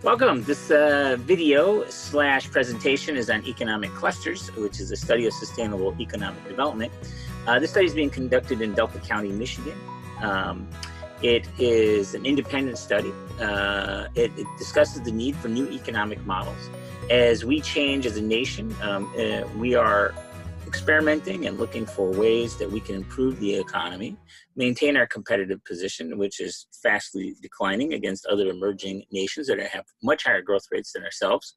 Welcome. This video slash presentation is on economic clusters, which is a study of sustainable economic development. This study is being conducted in Delta County, Michigan. It is an independent study. It discusses the need for new economic models. As we change as a nation, we are experimenting and looking for ways that we can improve the economy, maintain our competitive position, which is fastly declining against other emerging nations that have much higher growth rates than ourselves.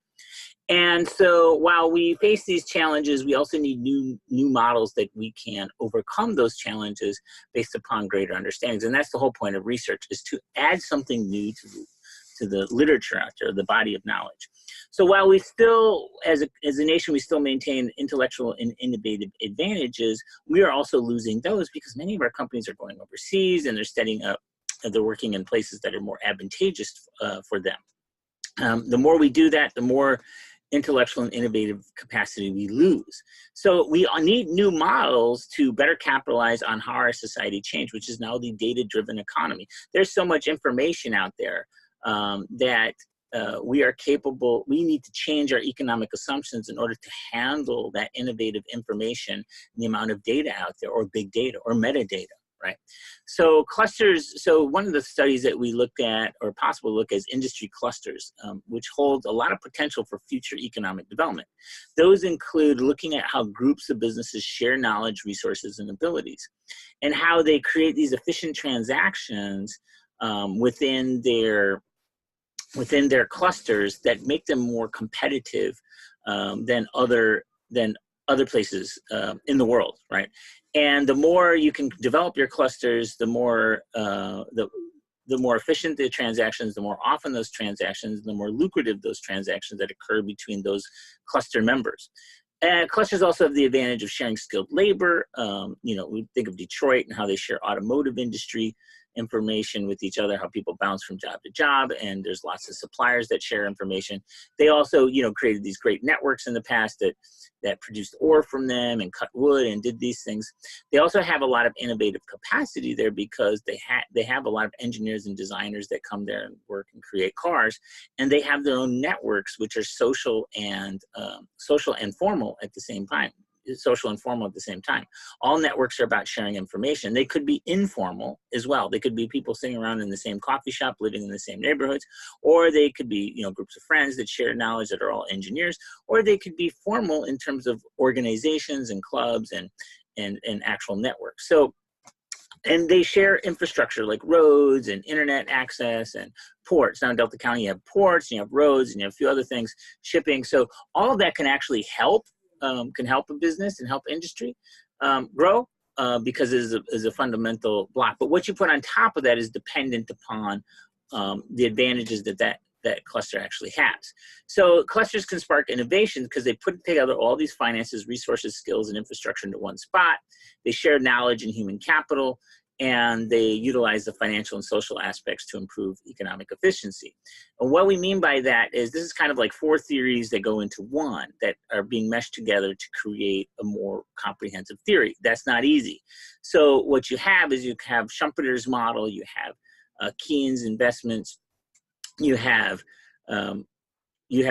And so while we face these challenges, we also need new models that we can overcome those challenges based upon greater understandings. And that's the whole point of research, is to add something new to the literature out there, the body of knowledge. So while we still, as a nation, we still maintain intellectual and innovative advantages, we are also losing those because many of our companies are going overseas and they're setting up, they're working in places that are more advantageous for them. The more we do that, the more intellectual and innovative capacity we lose. So we need new models to better capitalize on how our society changed, which is now the data-driven economy. There's so much information out there that we are capable, we need to change our economic assumptions in order to handle that innovative information and the amount of data out there, or big data, or metadata, right? So clusters, so one of the studies that we looked at, or possibly look at, is industry clusters, which hold a lot of potential for future economic development. Those include looking at how groups of businesses share knowledge, resources, and abilities, and how they create these efficient transactions within their clusters that make them more competitive than other places in the world, right? And the more you can develop your clusters, the more efficient the transactions, the more often those transactions, the more lucrative those transactions that occur between those cluster members. And clusters also have the advantage of sharing skilled labor. You know, we think of Detroit and how they share automotive industry information with each other, how people bounce from job to job, and there's lots of suppliers that share information. They also, you know, created these great networks in the past that produced ore from them and cut wood and did these things. They also have a lot of innovative capacity there because they have a lot of engineers and designers that come there and work and create cars, and they have their own networks, which are social and formal at the same time. Social and formal at the same time. All networks are about sharing information. They could be informal as well. They could be people sitting around in the same coffee shop, living in the same neighborhoods, or they could be, you know, groups of friends that share knowledge that are all engineers, or they could be formal in terms of organizations and clubs and actual networks. So, and they share infrastructure like roads and internet access and ports. Now in Delta County, you have ports, and you have roads, and you have a few other things, shipping. So all of that can actually help a business and help industry grow because it is a fundamental block. But what you put on top of that is dependent upon the advantages that cluster actually has. So clusters can spark innovation because they put together all these finances, resources, skills, and infrastructure into one spot. They share knowledge and human capital, and they utilize the financial and social aspects to improve economic efficiency. And what we mean by that is this is kind of like four theories that go into one that are being meshed together to create a more comprehensive theory. That's not easy. So what you have is you have Schumpeter's model, you have Keynes investments, you have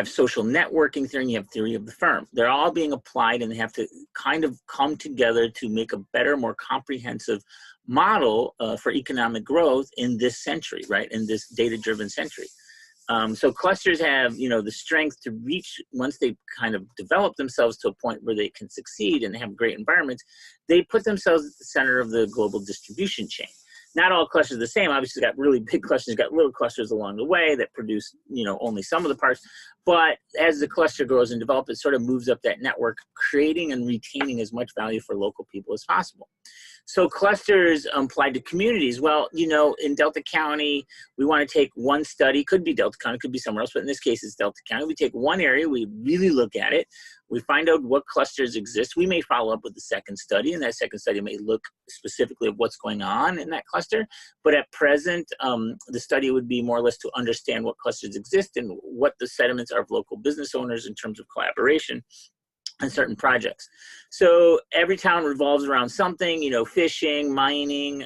social networking theory, and you have theory of the firm. They're all being applied, and they have to kind of come together to make a better, more comprehensive model for economic growth in this century, right? In this data-driven century. So clusters have, you know, the strength to reach, once they kind of develop themselves to a point where they can succeed and they have great environments, they put themselves at the center of the global distribution chain. Not all clusters are the same. Obviously, got really big clusters, got little clusters along the way that produce, you know, only some of the parts. But as the cluster grows and develops, it sort of moves up that network, creating and retaining as much value for local people as possible. So clusters applied to communities. Well, you know, in Delta County, we want to take one study, could be Delta County, could be somewhere else, but in this case, it's Delta County. We take one area, we really look at it, we find out what clusters exist. We may follow up with the second study, and that second study may look specifically at what's going on in that cluster. But at present, the study would be more or less to understand what clusters exist and what the sentiments are of local business owners in terms of collaboration on certain projects. So every town revolves around something, you know, fishing, mining,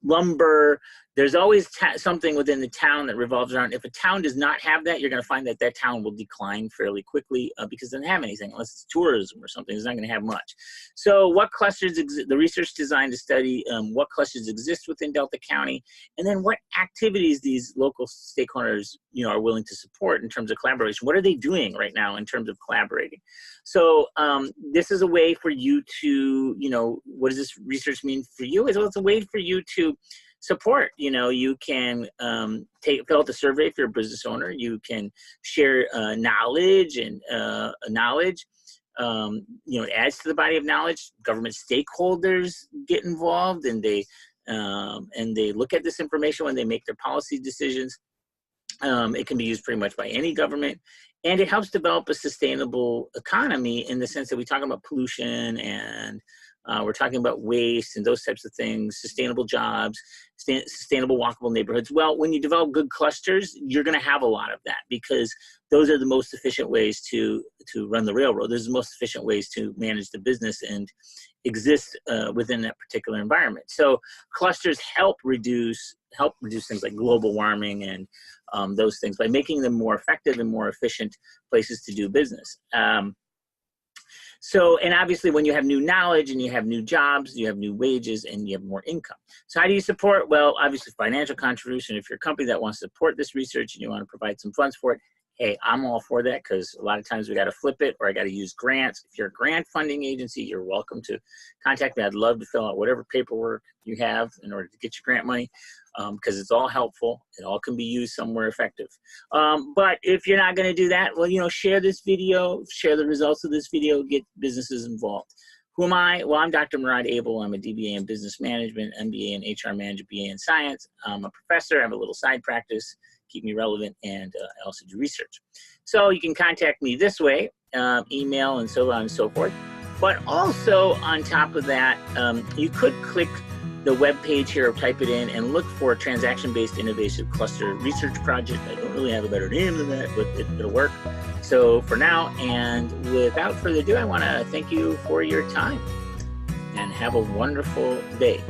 lumber, There's always something within the town that revolves around. If a town does not have that, you're going to find that that town will decline fairly quickly because it doesn't have anything unless it's tourism or something. It's not going to have much. So what clusters exist? The research designed to study what clusters exist within Delta County, and then what activities these local stakeholders, are willing to support in terms of collaboration. What are they doing right now in terms of collaborating? So this is a way for you to, what does this research mean for you? As well, it's a way for you to support. You can fill out the survey if you're a business owner. You can share knowledge and knowledge. It adds to the body of knowledge. Government stakeholders get involved, and they look at this information when they make their policy decisions. It can be used pretty much by any government, and it helps develop a sustainable economy in the sense that we talk about pollution and we're talking about waste and those types of things, sustainable jobs, sustainable walkable neighborhoods. Well, when you develop good clusters, you're going to have a lot of that because those are the most efficient ways to run the railroad. Those are the most efficient ways to manage the business and exist within that particular environment. So clusters help reduce things like global warming and those things by making them more effective and more efficient places to do business. And obviously when you have new knowledge and you have new jobs, you have new wages and you have more income. So how do you support? Well, obviously financial contribution. If you're a company that wants to support this research and you want to provide some funds for it, hey, I'm all for that because a lot of times we got to flip it or I got to use grants. If you're a grant funding agency, you're welcome to contact me. I'd love to fill out whatever paperwork you have in order to get your grant money because it's all helpful. It all can be used somewhere effective. But if you're not going to do that, well, share this video, share the results of this video, get businesses involved. Who am I? Well, I'm Dr. Murad Abel. I'm a DBA in Business Management, MBA in HR Management, BA in Science. I'm a professor. I have a little side practice, keep me relevant, and I also do research. So you can contact me this way, email and so on and so forth. But also on top of that, you could click the web page here or type it in and look for Transaction-Based Innovation Cluster Research Project. I don't really have a better name than that, but it'll work. So for now, and without further ado, I want to thank you for your time and have a wonderful day.